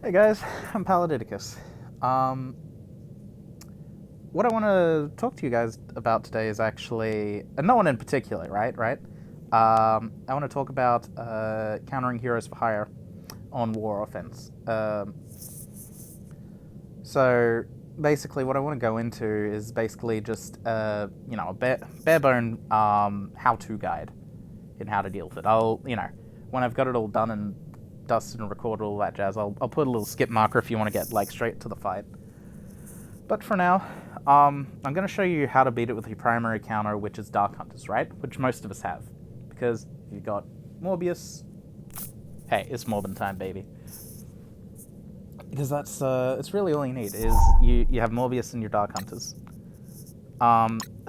Hey guys, I'm Paladidicus. Um, what I want to talk to you guys about today is actually, and no one in particular, right? I want to talk about countering heroes for hire on war offense. So basically, what I want to go into is basically just a bare bone how-to guide in how to deal with it. When I've got it all done and dusted and recorded all that jazz, I'll put a little skip marker if you want to get like straight to the fight. But for now, I'm going to show you how to beat it with your primary counter, which is Dark Hunters, right? Which most of us have. Because if you've got Morbius, hey, it's Morbin time, baby. Because it's really all you need, is you have Morbius and your Dark Hunters.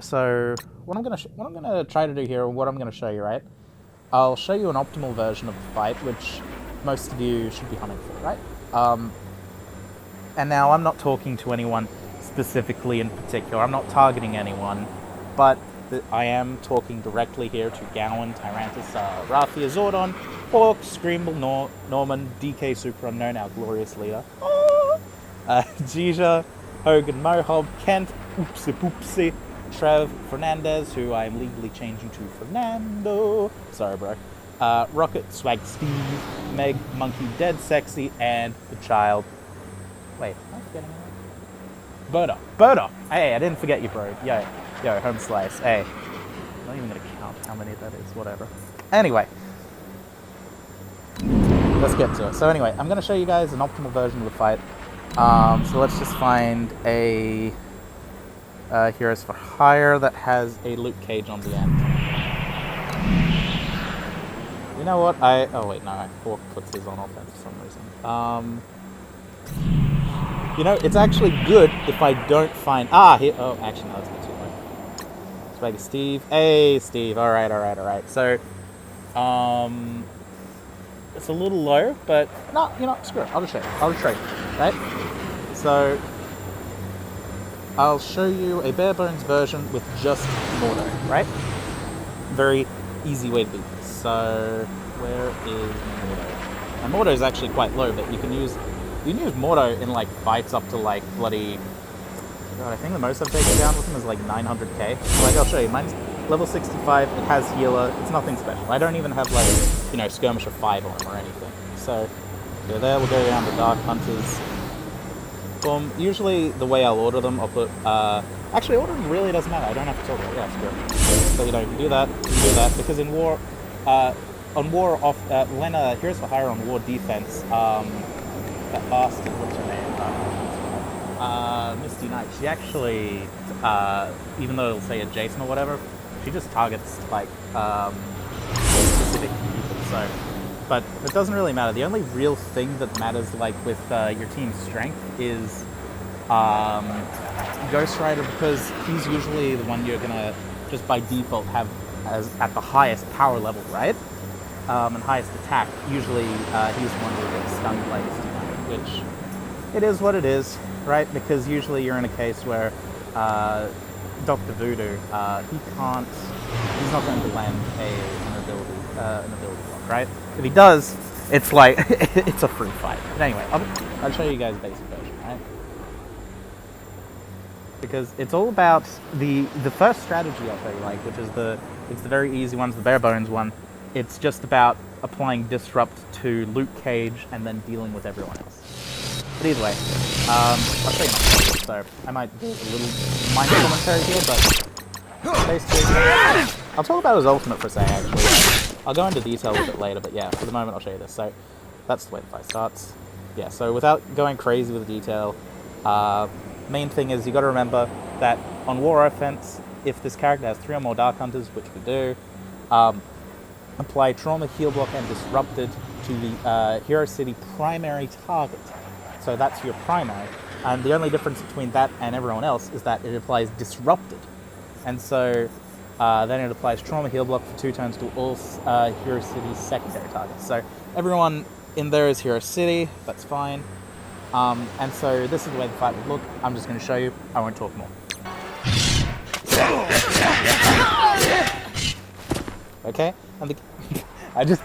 So what I'm gonna try to do here, what I'm gonna show you, right? I'll show you an optimal version of the fight, which most of you should be hunting for, right? And now I'm not talking to anyone specifically in particular. I'm not targeting anyone, but I am talking directly here to Gowan, Tyrantus, Rathia, Zordon, Hawk, Screamble, Norman, DK Super Unknown, our glorious leader, Jija, Hogan, Mohob, Kent, Oopsie Poopsie, Trev, Fernandez, who I am legally changing to Fernando. Sorry, bro. Rocket, Swag Steve, Meg, Monkey, Dead Sexy, and the child. Wait, am I forgetting anyone? Birdo. Hey, I didn't forget you, bro. Yo, home slice. Hey. I'm not even gonna count how many that is, whatever. Anyway. Let's get to it. So anyway, I'm gonna show you guys an optimal version of the fight. So let's just find a Heroes for Hire that has a Luke Cage on the end. You know what? Oh wait, no. Hawk puts his on offense for some reason. It's actually good if I don't find... here... Oh, actually, no, that's a bit too low. Swagger Steve. Hey, Steve. Alright. So, it's a little low, but... No, screw it. I'll just show you. Right? So, I'll show you a bare bones version with just Mordo, right? Very easy way to do this. So, where is Mordo? And Mordo is actually quite low, but you can use Mordo in like fights up to like bloody... God, I think the most I've taken down with him is like 900k. So, like, I'll show you. Mine's level 65, it has healer, it's nothing special. I don't even have like, Skirmisher 5 on him or anything. So, go there, we'll go down to Dark Hunters. Boom. Usually the way I'll order them, I'll put... actually, ordering really doesn't matter. I don't have to talk about it. Yeah, screw it. So, you can do that, because in war... when Heroes for Hire on war defense, that bastard, what's her name? Misty Knight. She actually, even though it'll say adjacent or whatever, she just targets like specific people. So, but it doesn't really matter. The only real thing that matters, like with your team's strength, is Ghost Rider, because he's usually the one you're gonna just by default have as at the highest power level, right? And highest attack. Usually, he's the one who gets stunned by his team, which it is what it is, right? Because usually you're in a case where Dr. Voodoo, he's not going to land an ability block, right? If he does, it's like it's a free fight. But anyway, I'll show you guys the basic version, right? Because it's all about the first strategy I'll show you, which is it's the very easy one, it's the bare bones one. It's just about applying Disrupt to Luke Cage and then dealing with everyone else. But either way, I'll show you my so I might do a little minor commentary here, but basically, I'll talk about his ultimate for a second, actually. I'll go into detail with it later, but yeah, for the moment I'll show you this. So, that's the way the fight starts. Yeah, so without going crazy with the detail, main thing is you got to remember that on war offense, if this character has 3 or more Dark Hunters, which we do, apply Trauma, Heal Block, and Disrupted to the Hero City primary target. So that's your primary. And the only difference between that and everyone else is that it applies Disrupted. And so then it applies Trauma, Heal Block for 2 turns to all Hero City's secondary targets. So everyone in there is Hero City, that's fine. And so this is the way the fight would look. I'm just going to show you, I won't talk more. Okay? And I just...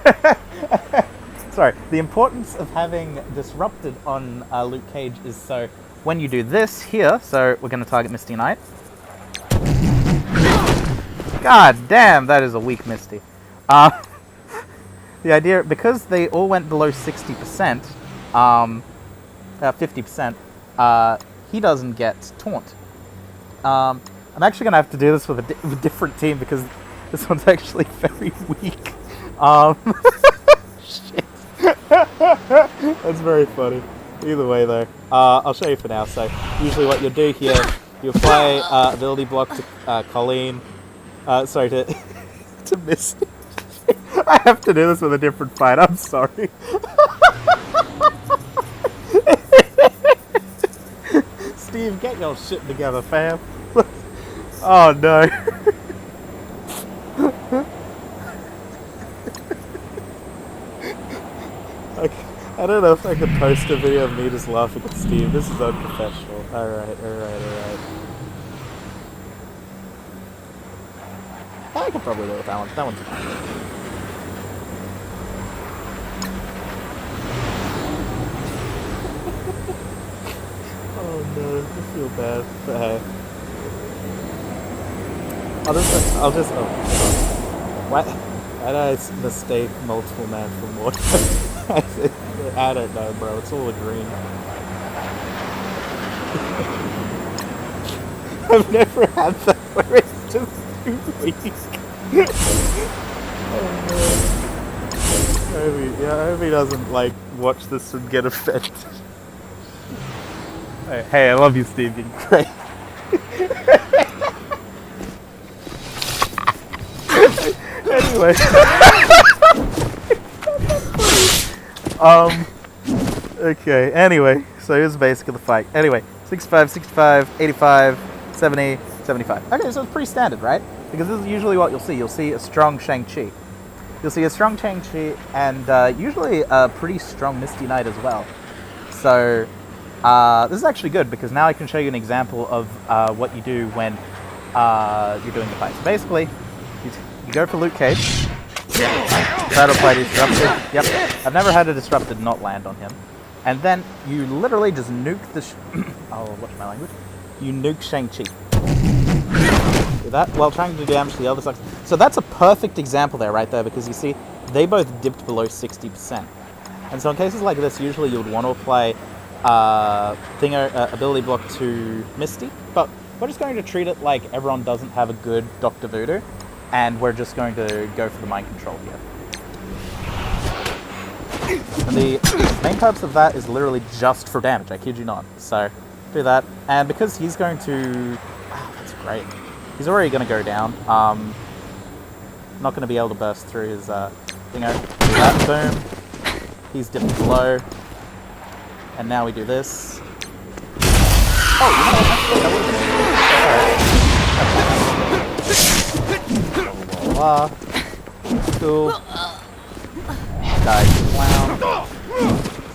sorry. The importance of having disrupted on Luke Cage is so when you do this here, so we're going to target Misty Knight. God damn, that is a weak Misty. The idea, because they all went below 60%, 50%, he doesn't get taunt. I'm actually going to have to do this with a different team because this one's actually very weak. Shit. That's very funny. Either way though, I'll show you for now. So usually what you'll do here, you'll apply ability block to Colleen. Sorry, to Misty. I have to do this with a different fight, I'm sorry. Steve, get your shit together, fam. Oh no. I don't know if I could post a video of me just laughing at Steve. This is unprofessional. Alright. I could probably do it with that one. That one's fine. Oh no, I feel bad. But hey. I'll just oh. Why did I mistake multiple man for more? I don't know, bro. It's all a dream. I've never had that where it's just too weak. Oh no. I hope he doesn't like watch this and get offended. Hey, I love you, Steve. You're great. Anyway. Okay, anyway, so here's basically the fight. Anyway, 65, 65, 85, 70, 75. Okay, so it's pretty standard, right? Because this is usually what you'll see. You'll see a strong Shang-Chi. You'll see a strong Shang-Chi and usually a pretty strong Misty Knight as well. So this is actually good because now I can show you an example of what you do when you're doing the fight. So basically, you go for Luke Cage. Try to apply Disrupted. Yep. I've never had a Disrupted not land on him. And then you literally just nuke the... oh, watch my language. You nuke Shang-Chi. Do that while trying to damage the other side. So that's a perfect example there, right there, because you see, they both dipped below 60%. And so in cases like this, usually you would want to apply ability block to Misty, but we're just going to treat it like everyone doesn't have a good Dr. Voodoo. And we're just going to go for the mind control here. And the main purpose of that is literally just for damage, I kid you not. So, do that. And because he's going to... Wow, that's great. He's already going to go down. Not going to be able to burst through his thingo. Do that, boom. He's dipped below. And now we do this. Oh, you know what? Cool. Die, clown.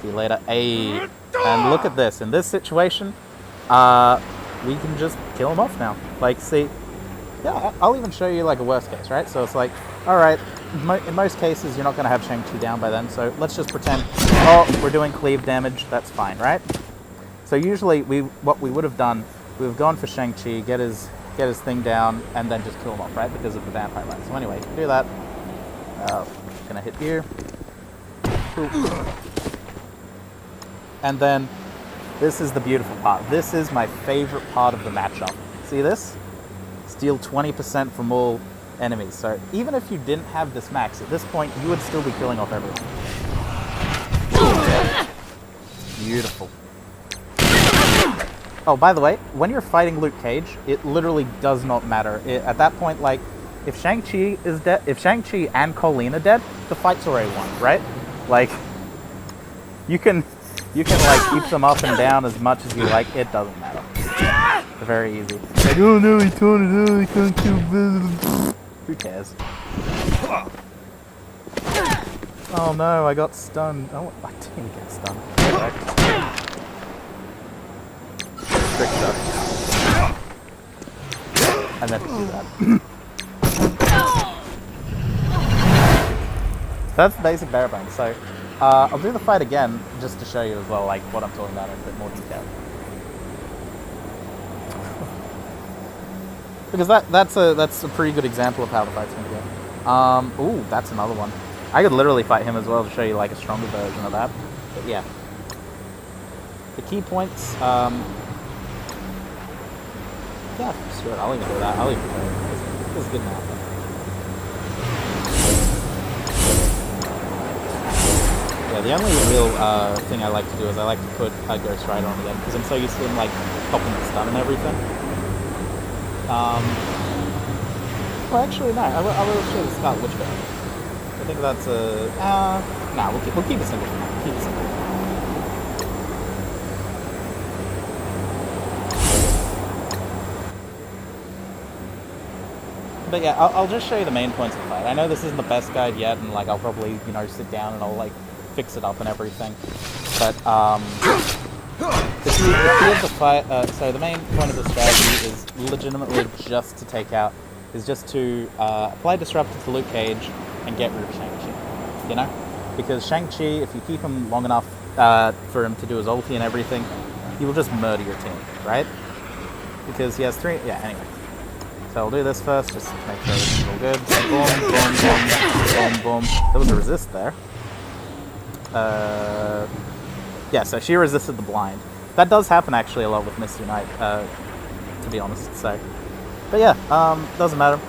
See you later. Ayy. And look at this. In this situation, we can just kill him off now. Like, see, yeah, I'll even show you like a worst case, right? So it's like, alright, in most cases, you're not going to have Shang-Chi down by then, so let's just pretend, oh, we're doing cleave damage, that's fine, right? So usually, what we would have done, we would have gone for Shang-Chi, get his thing down, and then just kill him off, right? Because of the vampire light. So anyway, do that. Gonna hit you. And then, this is the beautiful part. This is my favorite part of the matchup. See this? Steal 20% from all enemies. So even if you didn't have this max, at this point, you would still be killing off everyone. Beautiful. Oh, by the way, when you're fighting Luke Cage, it literally does not matter. At that point, like, if Shang-Chi is dead, if Shang-Chi and Colleen are dead, the fight's already won, right? Like, you can like keep them up and down as much as you like. It doesn't matter. It's very easy. Like, oh no, he told it. Oh, he can't kill. Who cares? Oh no, I got stunned. Oh, I didn't get stunned. Trick shot. And then do that. So that's the basic bare bones. So I'll do the fight again just to show you as well, like what I'm talking about in a bit more detail. Because that's a pretty good example of how the fight's gonna go. Ooh, that's another one. I could literally fight him as well to show you like a stronger version of that. But yeah. The key points, yeah, sure, I'll even do that. I'll even do it. This is good now. Yeah, the only real thing I like to do is I like to put a Ghost Rider on again, because I'm so used to him, like, popping the stun and everything. Well, actually, no, I will show the Scarlet Witch version. I think that's a... nah, we'll keep it simple for now. Keep it simple. But yeah, I'll just show you the main points of the fight. I know this isn't the best guide yet, and like I'll probably, you know, sit down and I'll like fix it up and everything. But the key of the fight, so the main point of the strategy is legitimately just to take out, is just to apply Disruptor to Luke Cage and get rid of Shang-Chi, you know? Because Shang-Chi, if you keep him long enough for him to do his ulti and everything, he will just murder your team, right? Because he has three, yeah, anyway. So I'll do this first, just to make sure everything's all good. Boom, boom, boom, boom, boom. There was a resist there. Yeah, so she resisted the blind. That does happen actually a lot with Misty Knight, to be honest, so. But yeah, doesn't matter.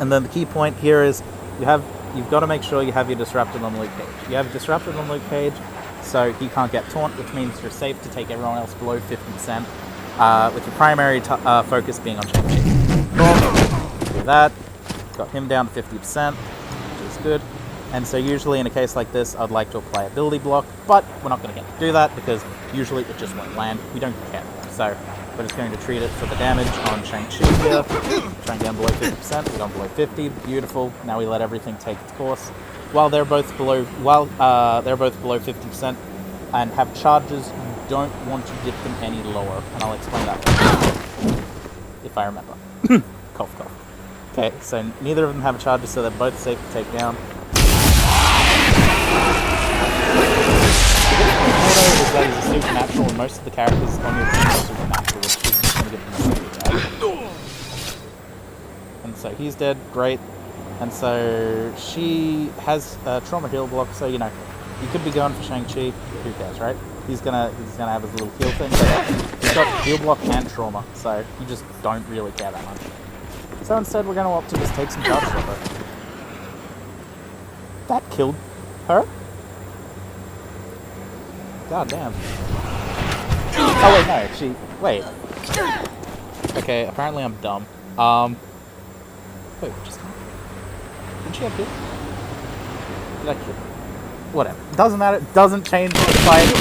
And then the key point here is you've got to make sure you have your Disrupted on Luke Cage. You have Disrupted on Luke Cage, so he can't get taunt, which means you're safe to take everyone else below 50%. With your primary focus being on Shang-Chi. Do that. Got him down to 50%, which is good. And so usually in a case like this, I'd like to apply ability block, but we're not going to get to do that because usually it just won't land. We don't care. So we're just going to treat it for the damage on Shang-Chi here. Trying down below 50%. We're down below 50. Beautiful. Now we let everything take its course. While they're both below 50% and have charges, don't want to dip them any lower, and I'll explain that if I remember. Cough, cough. Okay, so neither of them have charges, so they're both safe to take down. Is that he's a supernatural, and most of the characters on your team are supernatural, which is just going to give them a right? And so he's dead, great. And so she has a trauma heal block, so you know, you could be going for Shang-Chi, who cares, right? He's gonna have his little heal thing. So he's got heal block and trauma, so you just don't really care that much. So instead, we're gonna opt to just take some charges off her. That killed her. God damn. Oh wait, no, wait. Okay, apparently I'm dumb. Wait, just did she have heal? Did I kill her? Whatever. Doesn't matter. Doesn't change the fight.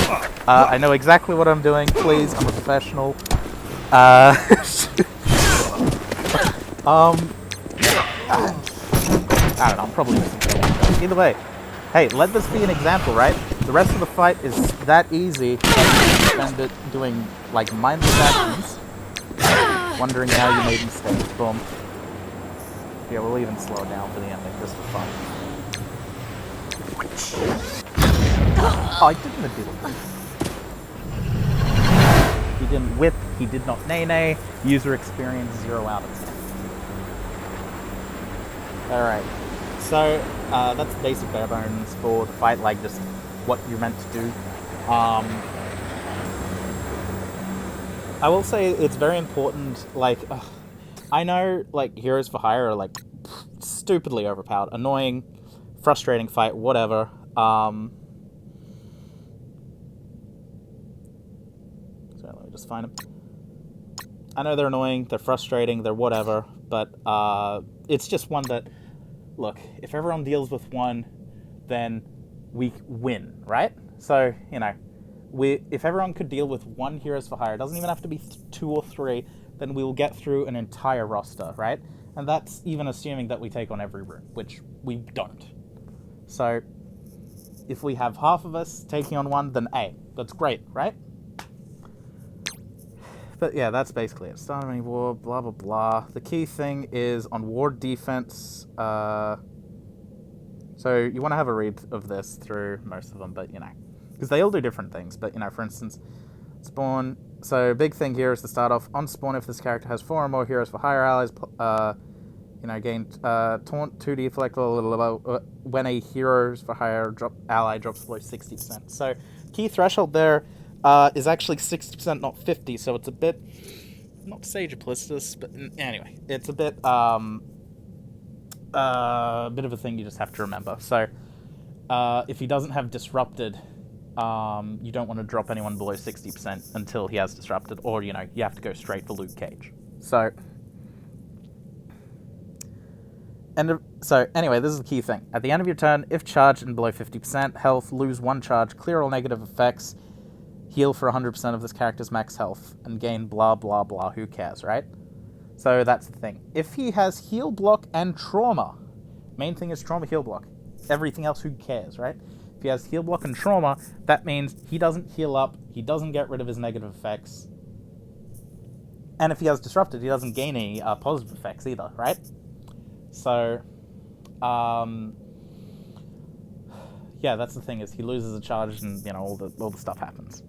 I know exactly what I'm doing. Please, I'm a professional. I don't know. I'm probably missing something. Either way, hey, let this be an example, right? The rest of the fight is that easy. Spend it doing like mindless actions, wondering how you made mistakes. Boom. Yeah, we'll even slow it down for the ending just for fun. Oh, I didn't do it. He didn't whip, he did not nay-nay. User experience 0 out of 10. Alright, so that's the basic bare bones for the fight, like just what you're meant to do. I will say it's very important, like, I know, like, Heroes for Hire are, like, stupidly overpowered, annoying, frustrating fight, whatever. So let me just find them. I know they're annoying, they're frustrating, they're whatever, but it's just one that, look, if everyone deals with one, then we win, right? So, you know, if everyone could deal with one Heroes for Hire, it doesn't even have to be 2 or 3, then we will get through an entire roster, right? And that's even assuming that we take on every room, which we don't. So, if we have half of us taking on one, then A, that's great, right? But yeah, that's basically it. Start of any war, blah, blah, blah. The key thing is on ward defense, so So you want to have a read of this through most of them, but, you know, because they all do different things. But, you know, for instance, spawn. So big thing here is to start off on spawn if this character has 4 or more heroes for higher allies. You know, gain taunt 2 deflect when a heroes for higher ally drops below 60%. So key threshold there is actually 60%, not 50. So it's a bit, not Sage Aplistus, but anyway, it's a bit of a thing you just have to remember. So if he doesn't have disrupted, you don't want to drop anyone below 60% until he has disrupted, or, you know, you have to go straight for Luke Cage. So anyway, this is the key thing. At the end of your turn, if charged and below 50% health, lose 1 charge, clear all negative effects, heal for 100% of this character's max health, and gain blah blah blah, who cares, right? So that's the thing. If he has heal block and trauma, main thing is trauma heal block. Everything else, who cares, right? If he has heal block and trauma, that means he doesn't heal up, he doesn't get rid of his negative effects, and if he has disrupted, he doesn't gain any positive effects either, right? So, yeah, that's the thing, is he loses a charge and, you know, all the stuff happens.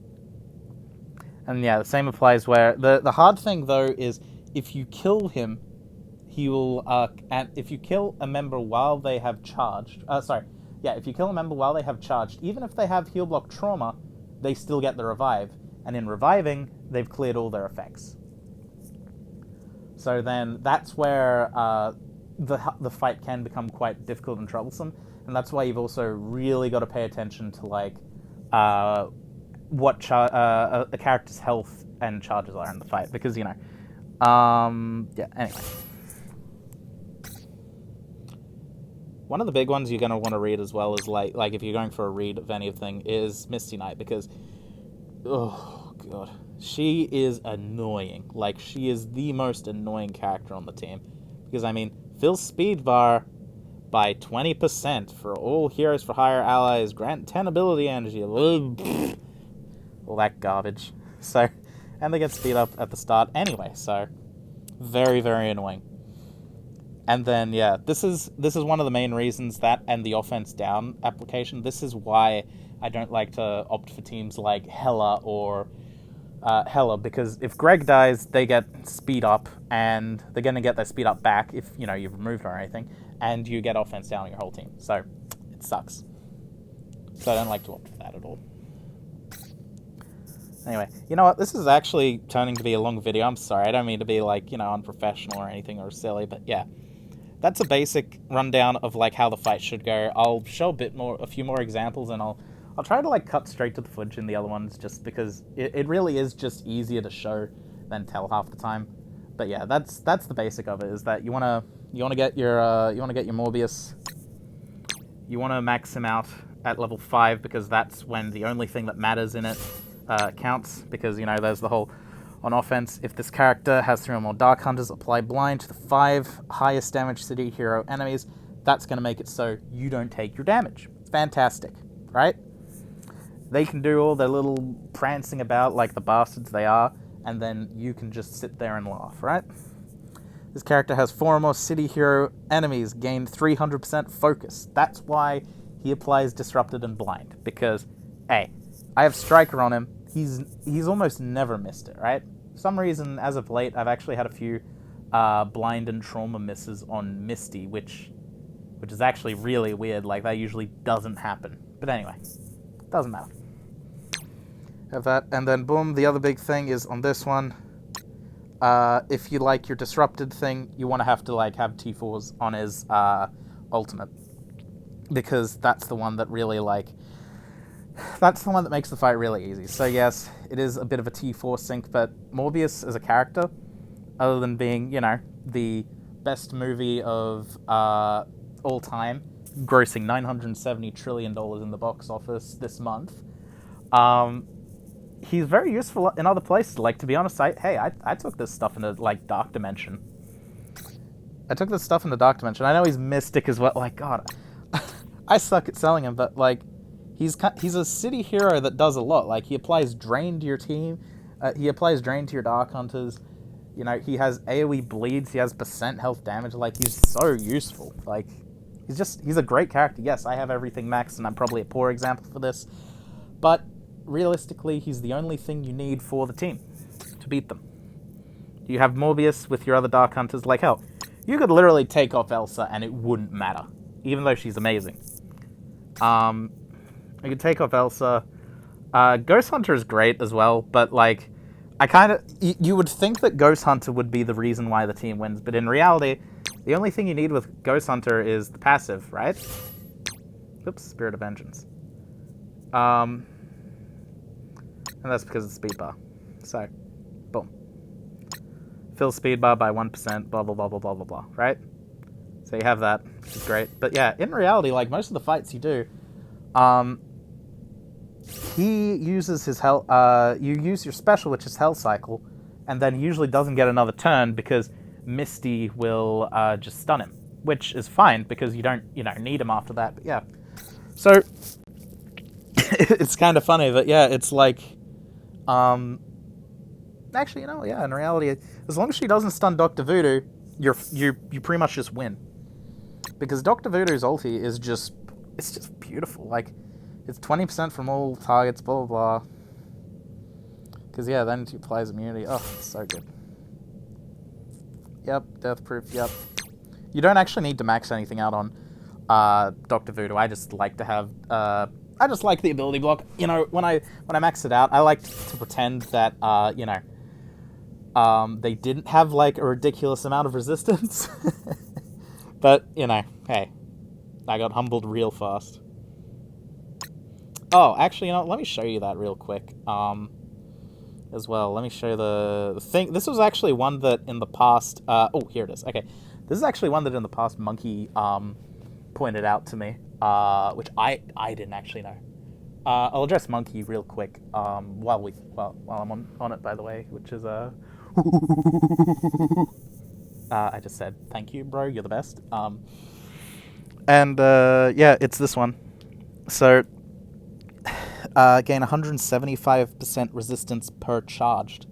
And yeah, the same applies where, the hard thing though is, if you kill him, he will, and if you kill a member while they have charged, if you kill a member while they have charged, even if they have heal block trauma, they still get the revive, and in reviving, they've cleared all their effects. So then, that's where, the fight can become quite difficult and troublesome, and that's why you've also really got to pay attention to, like, what a character's health and charges are in the fight, because, you know, yeah, anyway. One of the big ones you're going to want to read as well is, like if you're going for a read of anything, is Misty Knight, because, oh, God, she is annoying. Like, she is the most annoying character on the team, because, I mean, fill speed bar by 20% for all heroes for higher allies, grant 10 ability energy, all that garbage. So, and they get speed up at the start anyway, so very, very annoying. And then, yeah, this is one of the main reasons, that and the offense down application. This is why I don't like to opt for teams like Hela or Hela, because if Greg dies, they get speed up, and they're going to get their speed up back if, you know, you've removed her or anything, and you get offense down on your whole team. So, it sucks. So I don't like to opt for that at all. Anyway, you know what? This is actually turning to be a long video. I'm sorry. I don't mean to be, like, you know, unprofessional or anything, or silly, but yeah. That's a basic rundown of, like, how the fight should go. I'll show a few more examples, and I'll try to, like, cut straight to the footage in the other ones, just because it really is just easier to show than tell half the time. But yeah, that's the basic of it, is that you wanna get your Morbius. You wanna max him out at level 5, because that's when the only thing that matters in it counts, because, you know, there's the whole, on offense, if this character has 3 or more Dark Hunters, apply blind to the 5 highest damage city hero enemies. That's going to make it so you don't take your damage. Fantastic, right? They can do all their little prancing about like the bastards they are, and then you can just sit there and laugh, right? This character has 4 or more city hero enemies, gain 300% focus. That's why he applies Disrupted and Blind, because, hey, I have Striker on him. He's almost never missed it, right? For some reason, as of late, I've actually had a few blind and trauma misses on Misty, which is actually really weird. Like, that usually doesn't happen. But anyway, doesn't matter. Have that, and then boom, the other big thing is on this one, if you like your Disrupted thing, you want to have T4s on his ultimate, because that's the one that really, like, that's the one that makes the fight really easy. So yes, it is a bit of a T4 sync, but Morbius as a character, other than being, you know, the best movie of all time, grossing $970 trillion in the box office this month, he's very useful in other places. Like, to be honest, I took this stuff into, like, Dark Dimension. I know he's Mystic as well. Like, God, I suck at selling him, but, like, he's a city hero that does a lot. Like, he applies Drain to your team. He applies Drain to your Dark Hunters. You know, he has AoE bleeds. He has percent health damage. Like, he's so useful. Like, he's a great character. Yes, I have everything maxed, and I'm probably a poor example for this, but realistically, he's the only thing you need for the team to beat them. You have Morbius with your other Dark Hunters. Like, hell, you could literally take off Elsa and it wouldn't matter, even though she's amazing. You could take off Elsa. Ghost Hunter is great as well, but, like, I kind of... You would think that Ghost Hunter would be the reason why the team wins, but in reality, the only thing you need with Ghost Hunter is the passive, right? Oops, Spirit of Vengeance. And that's because of the speed bar. So, boom. Fill speed bar by 1%, blah, blah, blah, blah, blah, blah, blah, right? So you have that, which is great. But yeah, in reality, like, most of the fights you do, he uses his hell, you use your special, which is Hell Cycle, and then he usually doesn't get another turn because Misty will just stun him, which is fine because you don't, need him after that. But yeah, so it's kind of funny that it's like, actually, in reality, as long as she doesn't stun Dr. Voodoo, you pretty much just win, because Dr. Voodoo's ulti is just beautiful. Like, it's 20% from all targets, blah, blah, blah. Because, then she applies immunity. Oh, it's so good. Yep, death proof, yep. You don't actually need to max anything out on Dr. Voodoo. I just like to have... I just like the ability block. When I max it out, I like to pretend that, they didn't have, like, a ridiculous amount of resistance. But, hey. I got humbled real fast. Oh, actually, let me show you that real quick. As well, let me show you the thing. This was actually one that in the past... oh, here it is. Okay. This is actually one that in the past Monkey pointed out to me, which I didn't actually know. I'll address Monkey real quick while I'm on it, by the way, which is... I just said, thank you, bro, you're the best. It's this one. So... gain 175% resistance per charged.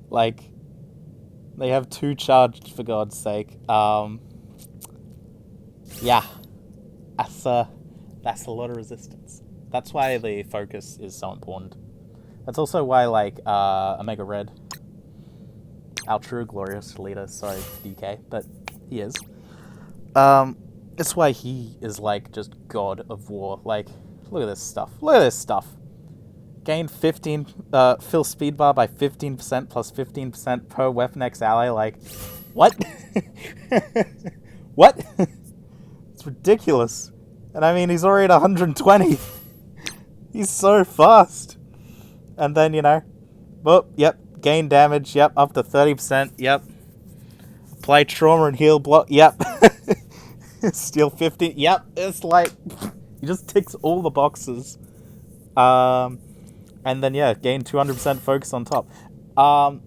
Like, they have 2 charged, for God's sake. Yeah. That's a lot of resistance. That's why the focus is so important. That's also why, like, Omega Red, our true glorious leader, sorry, DK, but he is. That's why he is, like, just God of War. Like, look at this stuff. Look at this stuff. Gain 15, fill speed bar by 15% plus 15% per Weapon X ally. Like, what? What? It's ridiculous. And I mean, he's already at 120. He's so fast. And then, gain damage, up to 30%, Apply trauma and heal block, Steal 50, it's like... He just ticks all the boxes. And then, gain 200% focus on top. I'll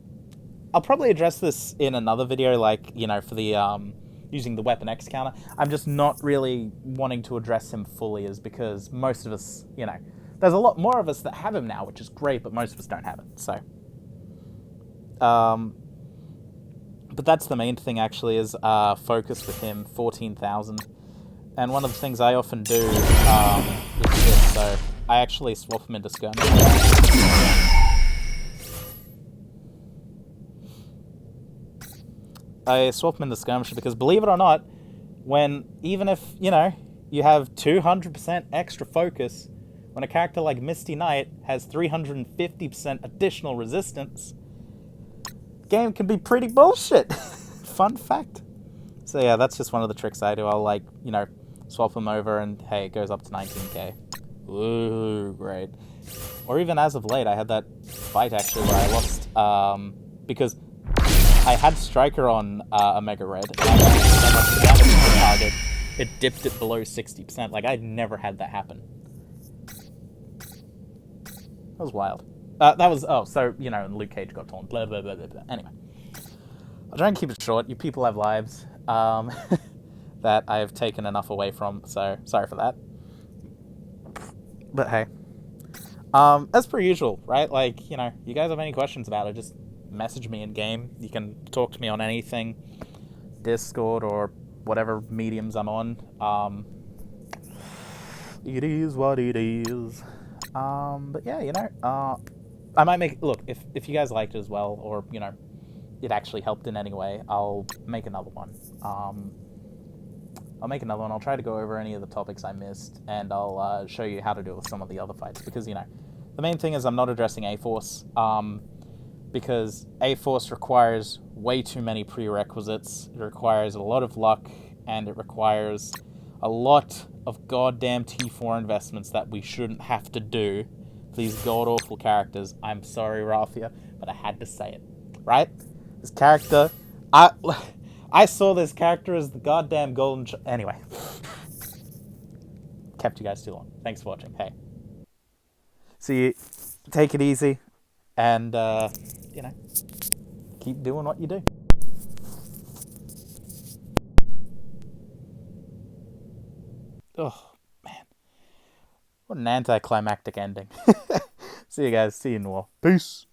probably address this in another video, like, for the, using the Weapon X counter. I'm just not really wanting to address him fully, is because most of us, there's a lot more of us that have him now, which is great, but most of us don't have it, so. But that's the main thing, actually, is focus with him, 14,000. And one of the things I often do is this, so I actually swap him into Skirmish. I swap him into Skirmisher because, believe it or not, even if, you have 200% extra focus, when a character like Misty Knight has 350% additional resistance, the game can be pretty bullshit. Fun fact. So yeah, that's just one of the tricks I do. I'll, like, swap him over and, hey, it goes up to 19k. Ooh, great. Or even as of late, I had that fight, actually, where I lost, because I had Striker on Omega Red, and I got so much damage to the target, it dipped it below 60%. Like, I'd never had that happen. That was wild. And Luke Cage got torn, blah, blah, blah, blah, blah. Anyway. I'll try and keep it short. You people have lives. That I've taken enough away from, so sorry for that. But hey. As per usual, right? Like, you guys have any questions about it, just message me in game. You can talk to me on anything. Discord or whatever mediums I'm on. It is what it is. But yeah, I might make look if you guys liked it as well, or it actually helped in any way. I'll make another one. I'll make another one. I'll try to go over any of the topics I missed, and I'll show you how to deal with some of the other fights. Because the main thing is I'm not addressing A Force. Because A Force requires way too many prerequisites. It requires a lot of luck, and it requires a lot of goddamn T4 investments that we shouldn't have to do for these god-awful characters. I'm sorry, Ralphia, but I had to say it. Right? This character... I saw this character as the goddamn golden... Anyway. Kept you guys too long. Thanks for watching. Hey. See you. Take it easy. And, keep doing what you do. Oh, man. What an anticlimactic ending. See you guys. See you in the war. Peace.